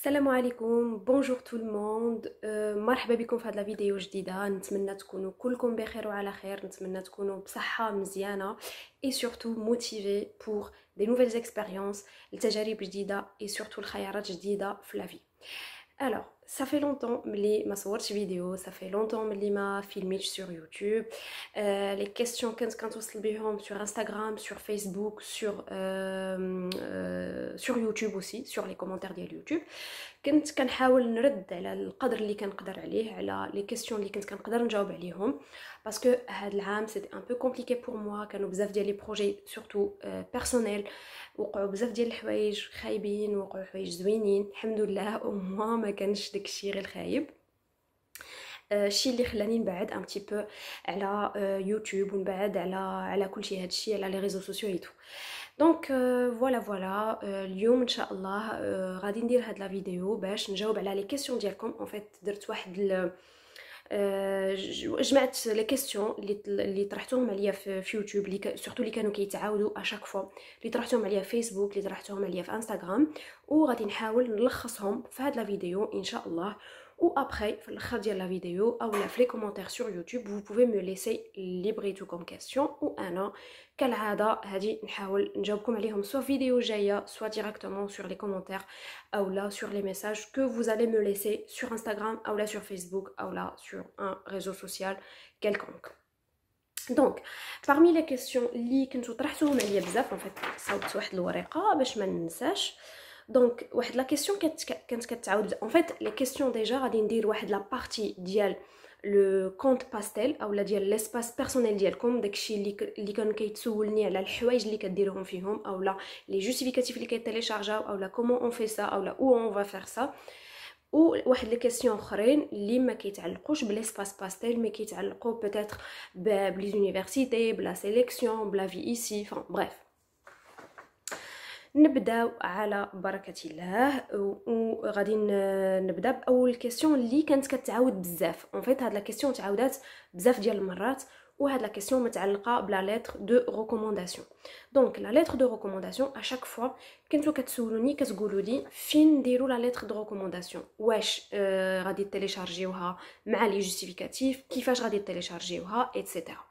السلام عليكم بونجور تو الموند مرحبا بكم في هذه الفيديو جديده. نتمنى تكونوا كلكم بخير وعلى خير، نتمنى تكونوا بصحه مزيانه et surtout motivés pour des nouvelles expériences, التجارب جديده et surtout الخيارات جديده في la vie. Alors, ça fait longtemps que je ما vidéo, ça fait longtemps que je ما filmé sur YouTube. Les questions كنت وصل بهم sur Instagram, sur Facebook, sur YouTube aussi, sur les commentaires ديال YouTube. كنت كنحاول نرد على القدر اللي كنقدر عليه على لي كيسيون اللي كنت كنقدر نجاوب عليهم باسكو هاد العام سيتي ان بو كومبليكي بور موا. كانوا بزاف ديال لي بروجي سورتو بيرسونيل، وقعوا بزاف ديال الحوايج خايبين، وقعوا حوايج زوينين الحمد لله. او موا ما كانش داكشي غير خايب. الشيء اللي خلاني نبعد ان بتي بو على يوتيوب ونبعد على كل شيء، هادشي على لي ريزو سوسيو ايتو. دونك فوالا اليوم ان شاء الله غادي ندير هاد لا فيديو باش نجاوب على لي كيسيون ديالكم. ان فيت درت واحد جمعت لي كيسيون اللي طرحتهم عليا في يوتيوب، اللي سورتو اللي كانوا كيتعاودوا اشاك فوا، اللي طرحتهم عليا في فيسبوك، اللي طرحتهم عليا في انستغرام، وغادي نحاول نلخصهم في هاد لا فيديو ان شاء الله. ou après في الاخر ديال لا فيديو او لا في لي كومونتير sur YouTube vous pouvez me laisser libre et tout comme question، وانا كالعاده هادي نحاول نجاوبكم عليهم سوا فيديو جايه سوا directement sur les commentaires ou là sur les messages que vous allez me laisser sur Instagram ou là sur Facebook ou là sur un réseau social quelconque. Donc parmi les questions اللي كنتو طرحتوهم عليا بزاف، en fait صاوبت واحد الورقه باش ما ننساش. دونك واحد لا كيسيون كانت كتعاود. ان فيت لي كيسيون ديجا غادي ندير واحد لا بارتي ديال لو كونت باستيل اولا ديال ليسباس بيرسونيل ديالكم، داكشي اللي كانوا كيتسولني على الحوايج اللي كديروهم فيهم اولا لي جوستيفيكاتيف اللي كيتيليشارجاو اولا كومون اون في سا اولا او اون فا فير سا. وواحد لي كيسيون اخرين اللي ما كيتعلقوش بليسباس باستيل مي كيتعلقوا بوتيتر بلي زونيفرسيتي، بلا سيليكسيون، بلا في ايسي، فان بريف. نبداو على بركه الله وغادي نبدا باول كيسيون اللي كانت كتعاود بزاف. اون فيت هاد لا كيسيون تعاودات بزاف ديال المرات، وهاد لا كيسيون متعلقه بلا ليتر دو ريكومونداسيون. دونك لا ليتر دو ريكومونداسيون اشاك فوا كنتو كتسولوني كتقولوا لي فين نديروا لا ليتر دو ريكومونداسيون، واش غادي تيليشارجيوها مع لي جوستيفيكاتيف، كيفاش غادي تيليشارجيوها ايتترا.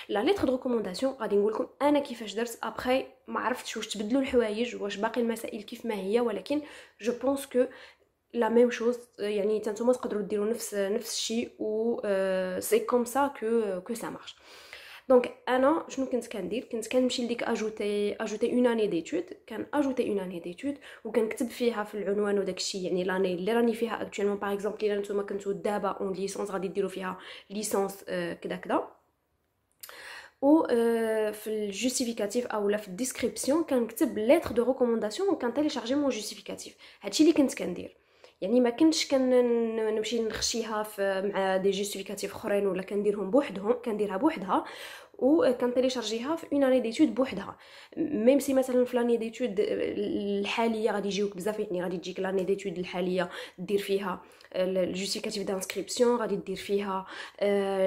لا ليتر دو ريكومونداسيون غادي نقول لكم انا كيفاش درت. ابري ما عرفتش واش تبدلوا الحوايج، واش باقي المسائل كيف ما هي، ولكن جو بونس كو لا ميم شوز، يعني نتوما تقدروا ديروا نفس الشيء و سي كوم سا كو سا مارش. دونك انا شنو كنت كندير؟ كنت كنمشي لديك اجوتي اون اني ديتود، كان اجوتي اون اني ديتود وكنكتب فيها في العنوان وداك الشيء، يعني لاني اللي راني فيها اكطوالمون. باغ اكزومبل الا نتوما كنتو دابا اون ليسونس غادي ديروا فيها ليسونس كذا كذا، و في الجوستيفيكاتيف اولا في الديسكريبسيون كنكتب ليتر دو ريكومونداسيون وكنتيليشارجي مون جوستيفيكاتيف. هادشي اللي كنت كندير، يعني ما كنتش كنمشي نخشيها مع دي جوستيفيكاتيف اخرين ولا كنديرهم بوحدهم، كنديرها بوحدها وكنتيليشارجيها في اون اني ديتود بوحدها. ميم سي مثلا في لاني ديتود الحاليه غادي يجيوك بزاف، يعني غادي تجيك لاني ديتود الحاليه دير فيها الجوستيفيكاتيف دانسكريبسيون، غادي دير فيها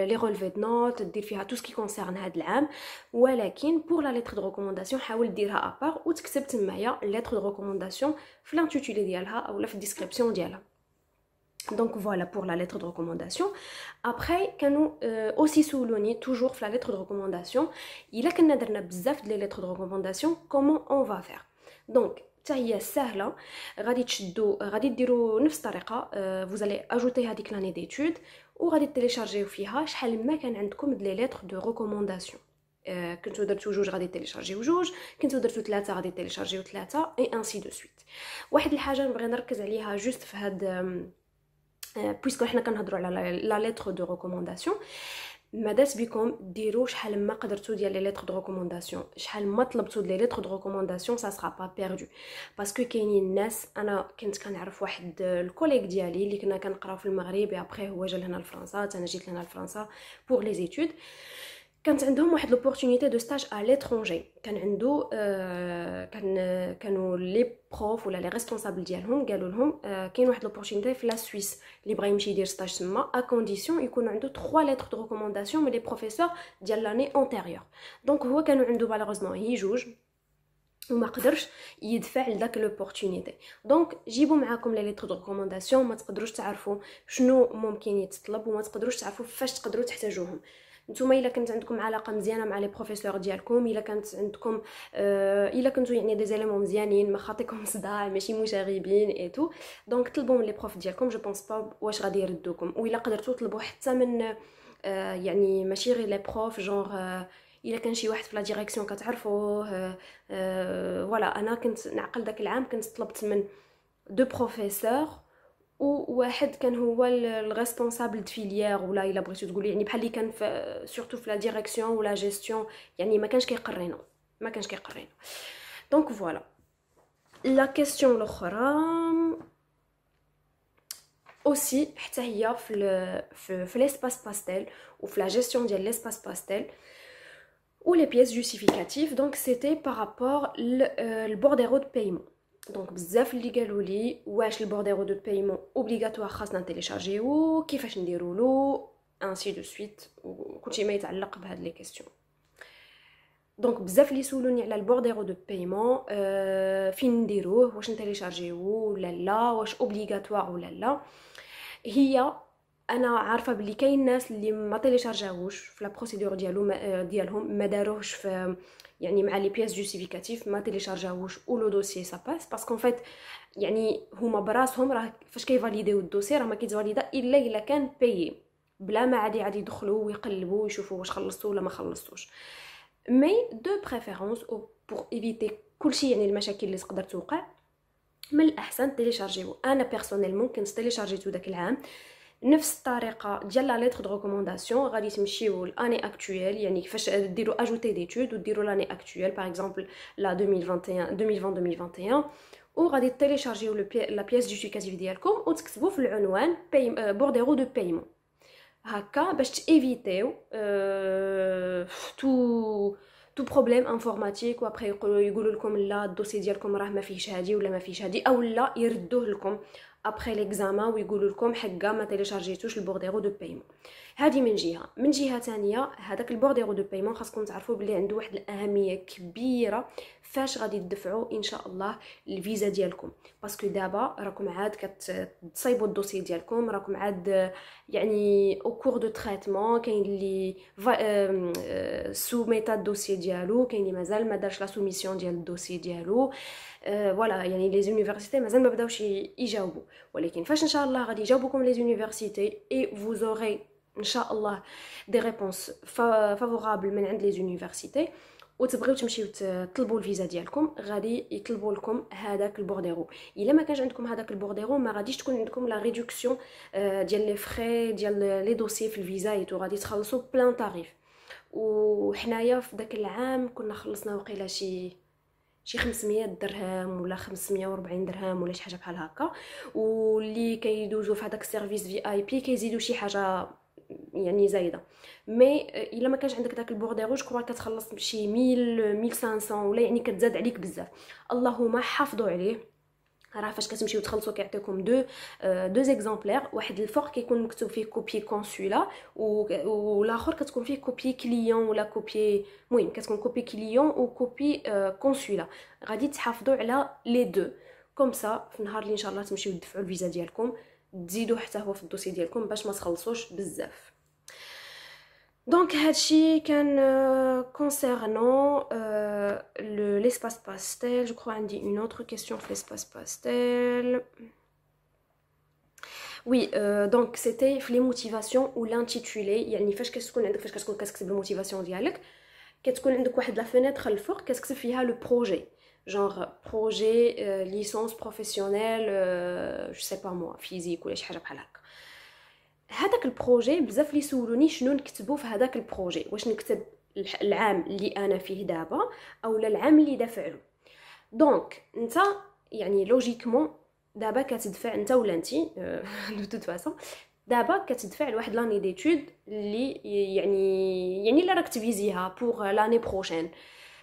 لي رولفي دو نوت، دير فيها تو سكي كونسيرن هذا العام. ولكن بور لا ليتر دو ريكومونداسيون حاول ديرها ابار وتكتب تمايا ليتر دو ريكومونداسيون في لانتيتولي ديالها اولا في الديسكريبسيون ديالها. Donc voilà pour la lettre de recommandation. Après, كانوا aussi سولوني toujours في la lettre de recommandation إلا كنا درنا بزاف ديال les lettres de recommandation comment on va faire. Donc حتى هي سهله، غادي تشدوا غادي ديروا نفس الطريقه. vous allez ajouter هذيك لاني ديتود وغادي تيليشارجيو فيها شحال ما كان عندكم دي lettres de recommandation. كنتو درتو جوج غادي تيليشارجيو جوج، كنتو درتو ثلاثه غادي تيليشارجيو ثلاثه اي انسي دو سويت. واحد الحاجه نبغي نركز عليها جوست في هاد بويسكو حنا كنهضروا على لا ليتر دو ريكومونداسيون، ماداس بكم ديروا شحال ما قدرتوا ديال لي ليتر دو ريكومونداسيون، شحال ما طلبتوا ديال لي ليتر دو ريكومونداسيون سا سرا با بيردو. باسكو كاينين الناس، انا كنت كنعرف واحد الكوليك ديالي اللي كنا كنقراو في المغرب، ابري هو جا لهنا لفرنسا، انا جيت لهنا لفرنسا بور لي زيتود. كانت عندهم واحد لوبورتونيتي دو ستاج ا ليترونجي، كان عنده كانوا لي بروف ولا لي ريسبونسابل ديالهم قالوا لهم كاين واحد لوبورتونيتي في لا سويس اللي بغا يمشي يدير ستاج تما ا كونديسيون يكون عنده 3 ليتر دو ريكومونداسيون من لي بروفيسور ديال لاني اونتيريور. دونك هو كانوا عنده مالوغوزمون هي جوج، وما قدرش يدفع لذاك لوبورتونيتي. دونك جيبوا معاكم لي ليتر دو ريكومونداسيون، ما تقدروش تعرفوا شنو ممكن يتطلب وما تقدروش تعرفوا فاش تقدروا تحتاجوهم. نتوما الا كانت عندكم علاقه مزيانه مع لي بروفيسور ديالكم، الا كانت عندكم الا كنتو يعني دي زيليمون مزيانين، ما خاطيكم صداع، ماشي مشاغبين اي تو، دونك طلبوا من لي بروف ديالكم. جو بونس با واش غادي يردوكم، والا قدرتوا طلبوا حتى من يعني ماشي غير لي بروف جونغ الا كان شي واحد في لا ديريكسيون كتعرفوه. فوالا انا كنت نعقل داك العام كنت طلبت من دو بروفيسور وواحد كان هو الريسبونسابل د فيليير، ولا الا بغيتو تقولي يعني بحال اللي كان في سورتو في لا ديريكسيون ولا جيستيون، يعني ما كانش كيقرينا دونك فوالا. لا كيسيون الاخرى اوسي حتى هي في ليسباس باستيل وفي لا جيستيون ديال ليسباس باستيل ou les pièces justificatives. Donc c'était par rapport le bordéro de paiement. Donc بزاف اللي قالوا لي واش البورديرو دو بايمون اوبليغاتوار خاصنا نتيليشارجيو، كيفاش نديرولو انسي دو سويت، وكلشي ما يتعلق بهاد لي كيسيون. دونك بزاف اللي سولوني على البورديرو دو بايمون، فين نديروه، واش نتيليشارجيو ولا لا، واش اوبليغاتوار ولا لا. هي انا عارفه بلي كاين ناس اللي ما تيليشارجاوش في لا بروسيدور ديالهم ما داروهش في يعني مع لي بياس جوستيفيكاتيف، ما تيليشارجاوش و لو دوسي سا باس باسكو فيت يعني هما براسهم راه فاش كيفاليديو الدوسي راه ما كيتفاليدا الا كان بايي، بلا ما عادي يدخلوا ويقلبوا ويشوفوا واش خلصتوا ولا ما خلصتوش. مي دو بريفيرونس بور ايفيتي كلشي يعني المشاكل اللي تقدر توقع، من الاحسن تيليشارجيو. انا بيرسونيلمون كنت تيليشارجيتو داك العام نفس الطريقه ديال لا ليتر دو ريكومونداسيون. غادي تمشيو لاني اكطويل، يعني كيفاش ديروا اجوتي ديتود وديروا لاني اكطويل باغ اكزومبل لا 2021 وغادي تيليشارجيو لا بياس جوستيفيكاتيف ديالكم وتكتبوا في العنوان بورديرو دو بايمون، هكا باش تيفيتيو تو بروبليم انفورماتيك وابري يقولوا لكم لا الدوسي ديالكم راه ما فيهش هادي ولا ما فيهش هادي، او لا يردوه لكم ابري ليكزامان ويقولوا لكم حقا ما تيليشارجيتوش البورديرو دو بايمون. هذه من جهه ثانيه هذاك البورديرو دو بايمون خاصكم تعرفوا بلي عنده واحد الاهميه كبيره فاش غادي تدفعوا ان شاء الله الفيزا ديالكم، باسكو دابا راكم عاد كتصايبوا الدوسي ديالكم، راكم عاد يعني او كور دو تريتمون، كاين اللي سو ميتا الدوسي ديالو، كاين اللي مازال ما دارش لا سوميسيون ديال الدوسي ديالو. فوالا يعني لي زونيفرسيتي مازال ما بداوش يجاوبوا، ولكن فاش ان شاء الله غادي يجاوبوكم لي زونيفرسيتي اي فوز اوري ان شاء الله دي ريبونس فافورابل من عند لي زونيفرسيتي وتبغيو تمشيو تطلبوا الفيزا ديالكم، غادي يطلبوا لكم هذاك البورديرو. الا ما كانش عندكم هذاك البورديرو ما غاديش تكون عندكم لا ريدكسيون ديال لي فري ديال لي دوسي في الفيزا ايتو، غادي تخلصوا بلان طاريف. وحنايا في داك العام كنا خلصنا وقيله شي 500 درهم ولا 540 درهم ولا شي حاجه بحال هكا، واللي كيدوزو في هذاك السيرفيس في اي بي كيزيدوا شي حاجه يعني زايده. مي الا ما كانش عندك داك البورديرو جو كرو كتخلص بشي 1000 1500 ولا يعني كتزاد عليك بزاف. اللهم حافظوا عليه، راه فاش كتمشيو تخلصوا كيعطيكم دو زيكزامبلير، واحد الفوق كيكون مكتوب فيه كوبي كونسولا والاخر كتكون فيه كوبي كليون ولا كوبي، المهم كتكون كوبي كليون وكوبي كونسولا. غادي تحافظوا على لي دو كوم سا في نهار اللي ان شاء الله تمشيو تدفعوا الفيزا ديالكم تزيدوا حتى هو في الدوسي ديالكم باش ما تخلصوش بزاف. دونك هادشي كان concernant l'espace pastel. Je crois عندي une autre question في l'espace pastel. Oui, donc c'était في les motivations ou l'intitulé، يعني فاش كتكون عندك فاش كتكون كتكتب الموتيفاسيون ديالك كتكون عندك واحد لا فينيتر الفوق كتكتب فيها لو بروجي، genre projet licence professionnelle je sais pas moi physique ولا شي حاجه بحال هكا. هذاك البروجي بزاف اللي سولوني شنو نكتبوا في هذاك البروجي، واش نكتب العام اللي انا فيه دابا اولا العام اللي دافع له. دونك انت يعني لوجيكمون دابا كتدفع انت ولا انتي دو توت فاصون دابا كتدفع لواحد لاني ديتود اللي يعني لا راك تفيزيها بوغ لاني بروشين.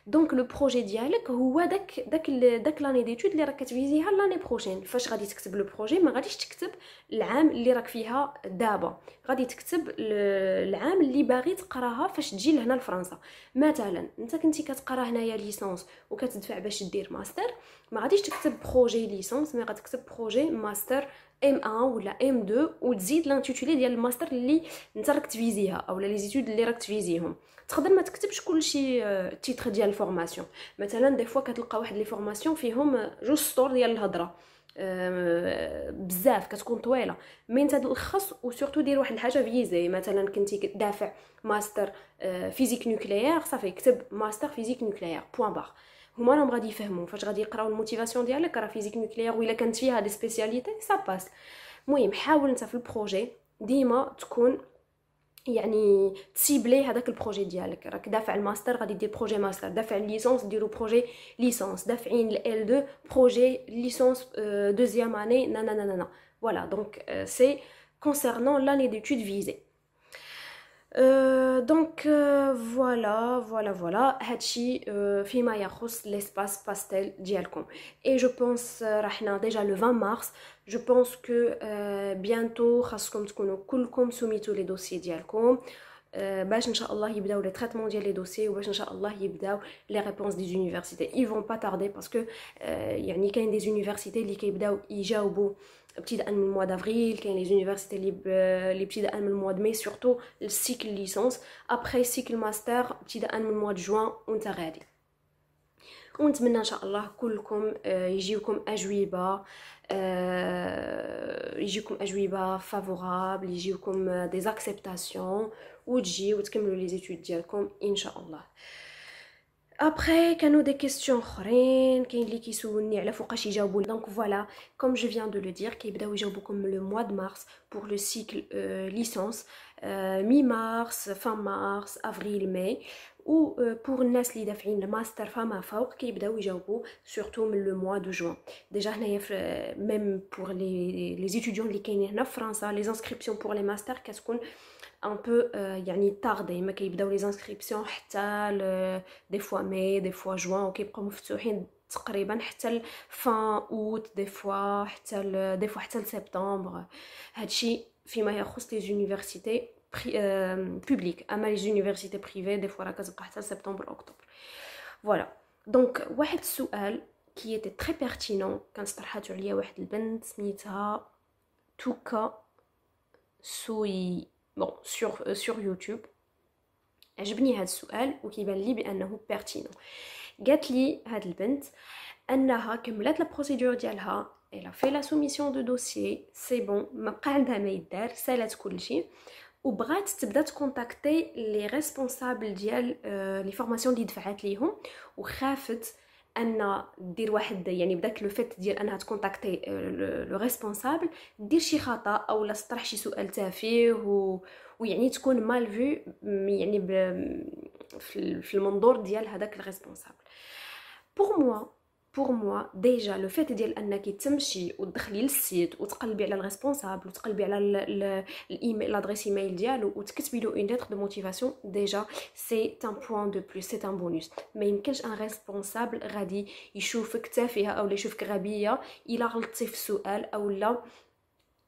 دونك لو بروجي ديالك هو داك لاني ديتود اللي راك كتفيزيها لاني بروجين. فاش غادي تكتب لو بروجي ما غاديش تكتب العام اللي راك فيها دابا، غادي تكتب العام اللي باغي تقراها فاش تجي لهنا لفرنسا. مثلا انت كنتي كتقرا هنايا ليسونس وكتدفع باش دير ماستر، ما غاديش تكتب بروجي ليسونس، مي غادي تكتب بروجي ماستر M1 ولا M2 وتزيد لانتيتولي ديال الماستر اللي انت راك تفيزيها او لي زيتود اللي راك تفيزيهم. تقدر ما تكتبش كلشي تيتر ديال الفورماسيون. مثلا دي فوا كتلقى واحد لي فورماسيون فيهم جوج سطور ديال الهضره بزاف كتكون طويله، مي انت تلخص وسورتو دير واحد الحاجه فيزي. مثلا كنتي دافع ماستر فيزيك نوكليير، صافي كتب ماستر فيزيك نوكليير بوين بار. هما راهم غادي يفهموا فاش غادي يقراو الموتيفاسيون ديالك راه فيزيك نوكليير ولا كانت فيها دي سبيسياليتي سا باس. المهم حاول انت في البروجي ديما تكون يعني تسيبلي هذاك البروجي ديالك. راك دافع الماستر غادي دير بروجي ماستر، دافع الليسونس ديرو بروجي ليسونس، دافعين ال 2 بروجي ليسونس دوزيام اني نانا فوالا. دونك سي concernant l'année d'études visée. Donc voilà هادشي فيما يخص l'espace pastel ديالكم. Et je pense راحنا déjà le 20 mars. Je pense que bientôt خاصكم تكونوا كلكم سميتوا لي دوسي ديالكم باش ان شاء الله يبداو لي تريتمون ديال لي دوسي وباش ان شاء الله يبداو لي ريبونس دي زونيفرسيتي. ils vont pas tarder parce que يعني كاين دي زونيفرسيتي اللي كيبداو يجاوبوا ابتداء من الموا دافريل، كاين لي زونيفرسيتي اللي ابتداء من الموا دو مي سورتو السيكل ليسونس، ابري سيكل ماستر ابتداء من الموا دو جوان وانت غادي. ونتمنى ان شاء الله كلكم يجيوكم اجوبه فافورابل، يجيوكم دي زاكسبتاسيون وتجي وتكملوا لي زيتود ديالكم ان شاء الله. Après, كانوا des questions اخرين، كاين اللي كيسولني على فوقاش يجاوبوا. دونك فوالا comme je viens de le dire كيبداو يجاوبوكم le mois de mars pour le cycle licence, mi-mars, fin mars, avril, mai. ou pour الناس اللي دافعين الماستر فما فوق كيبداو يجاوبوا surtout من le mois de juin. déjà هنايا même pour les étudiants اللي كاينين هنا في فرنسا les inscriptions pour les masters كتكون un peu يعني طاردي، ما كيبداو لي زانسكريبسيون حتى دي فوا مي دي فوا جوان وكيبقاو مفتوحين تقريبا حتى فان اوت دي فوا حتى لسبتمبر. هادشي فيما يخص لي زونيفرسيتي بوبليك. اما لي زونيفرسيتي بريفي دي فوا راه كتبقى حتى سبتمبر اكتوبر. فوالا دونك واحد السؤال كي ايتي تري بيرتينون كانت طرحاتو عليا واحد البنت سميتها توكا سوي bon sur YouTube. عجبني هذا السؤال وكيبان لي بانه بيرتينون. قالت لي هاد البنت انها كملات لا بروسيدور ديالها، الا في لا سوميسيون دو دوسيي سي بون، ما بقى عندها ما يدار، سالات كلشي وبغات تبدا تكونتاكتي لي ريسبونسابل ديال لي فورماسيون اللي دفعات ليهم، وخافت ان دير واحد يعني بداك لو فيت ديال انها تكونتاكتي لو ريسبونسابل دير شي خطا او لا تطرح شي سؤال تافه ويعني تكون مال فيو يعني في المنظور ديال هذاك الريسبونسابل. pour moi déjà le fait ديال انك تمشي وتدخلي للسيت وتقلبي على الريسبونسابل وتقلبي على الايميل لادريس ايميل ديالو وتكتبي له une lettre de motivation, déjà c'est un point de plus, c'est un bonus. ما يمكنش ان ريسبونسابل غادي يشوفك تافهه او يشوفك غبيه الا غلطتي في السؤال او لا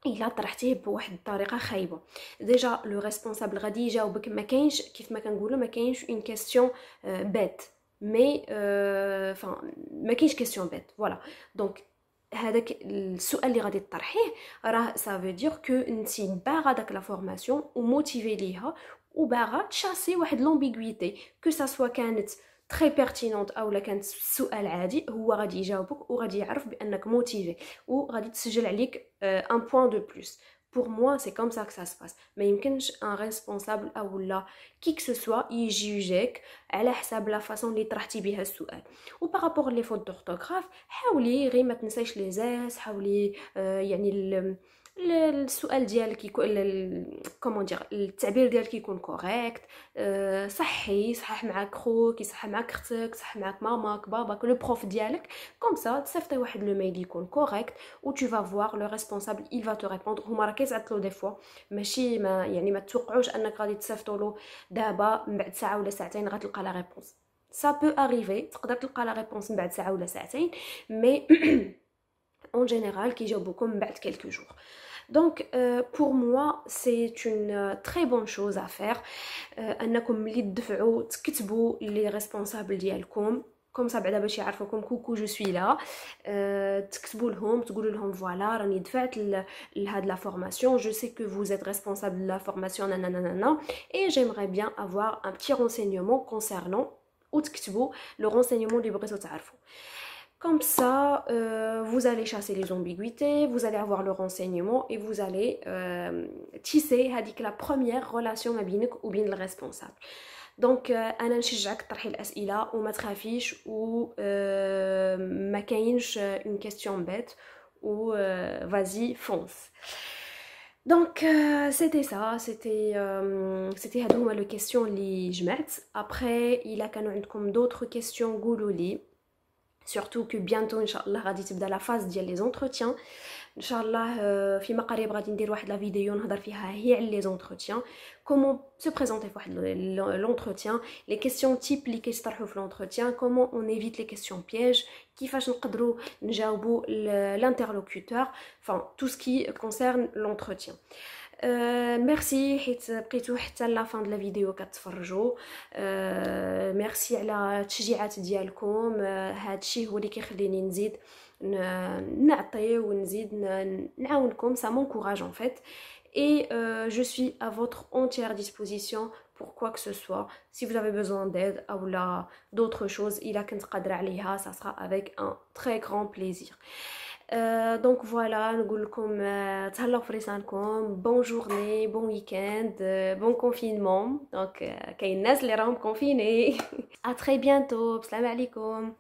الا طرحتيه بواحد الطريقه خايبه. ديجا لو ريسبونسابل غادي يجاوبك، ما كاينش كيف ما كنقولوا ما كاينش اون كيسيون بيت مي ما كاينش كيسيون بيت. فوالا دونك هذاك السؤال اللي غادي تطرحيه راه سافو دير كو انت باغا داك لا فورماسيون وموتيفي ليها وباغا تشاسي واحد لومبيغويتي كو سا سوا كانت تري بيرتينونت او لا كانت سؤال عادي، هو غادي يجاوبك وغادي يعرف بانك موتيفي وغادي تسجل عليك ان بوين دو بلس. Pour moi, c'est comme ça que ça se passe. ما يمكنش un responsable او لا كي que ce soit يجيوجيك على حساب لا فاصون اللي طرحتي بها السؤال. و بارابور لي فوت دورتوغراف حاولي غير ما تنسايش لي زاس، حاولي يعني السؤال ديالك يكون كومون دير التعبير ديالك يكون كوريكت، صحي صحح معاك خوك، يصحح معاك اختك، صحح معاك ماماك باباك لو بروف ديالك. كوم سا تصيفطي واحد لو ميل يكون كوريكت و tu vas voir le responsable il va te répondre. هما راه كيتعطلوا دي فوا، ماشي ما يعني ما توقعوش انك غادي تصيفطوا له دابا من بعد ساعه ولا ساعتين غتلقى لا ريبونس. ça peut arriver تقدر تلقى la réponse من بعد ساعة ولا ساعتين mais en général كيجاوبوكم من بعد quelques jours. Donc pour moi c'est une très bonne chose à faire انكم ملي تدفعوا تكتبوا les responsables ديالكم كوم سا بعدا باش يعرفوكم كوكو جو سوي لا تكتبوا لهم تقولوا لهم فوالا راني دفعت لهاد لا فورماسيون جو سي que vous êtes responsable de la formation nanana et j'aimerais bien avoir un petit renseignement concernant وتكتبوا le renseignement اللي بغيتو تعرفوا. Comme ça, vous allez chasser les ambiguïtés, vous allez avoir le renseignement et vous allez tisser la première relation ما بينك وبين le responsable. Donc انا نشجعك تطرحي الاسئله وما تخافيش وما كاينش une question bête ou vas-y fonce. Donc c'était ça, c'était هادو هما les questions اللي جمعت. Après il a كانوا عندكم d'autres questions قولوا لي. Surtout que bientôt inchallah غادي تبدا la phase ديال les entretiens. inchallah فيما قريب غادي ندير واحد لا فيديو نهضر فيها هي على les entretiens, comment se présenter في واحد l'entretien, les questions types اللي كيطرحوا في l'entretien, comment on évite les questions pièges, كيفاش نقدروا نجاوبوا l'interlocuteur, enfin tout ce qui concerne l'entretien. ميرسي حيت بقيتو حتى لا فان د لا فيديو كتفرجوا. ميرسي على التشجيعات ديالكم، هادشي هو اللي كيخليني نزيد نعطي ونزيد نعاونكم. ça m'encourage en fait et je suis à votre entière disposition pour quoi que ce soit. Si vous avez besoin d'aide ou là d'autres choses إلا كنت قادرة عليها, ça sera avec un très grand plaisir. Donc voilà, نقول لكم تهلاو في ريسانكم, bonne journée, bon week-end, bon confinement. Donc كاين الناس اللي راهم confinés. À très bientôt, السلام عليكم.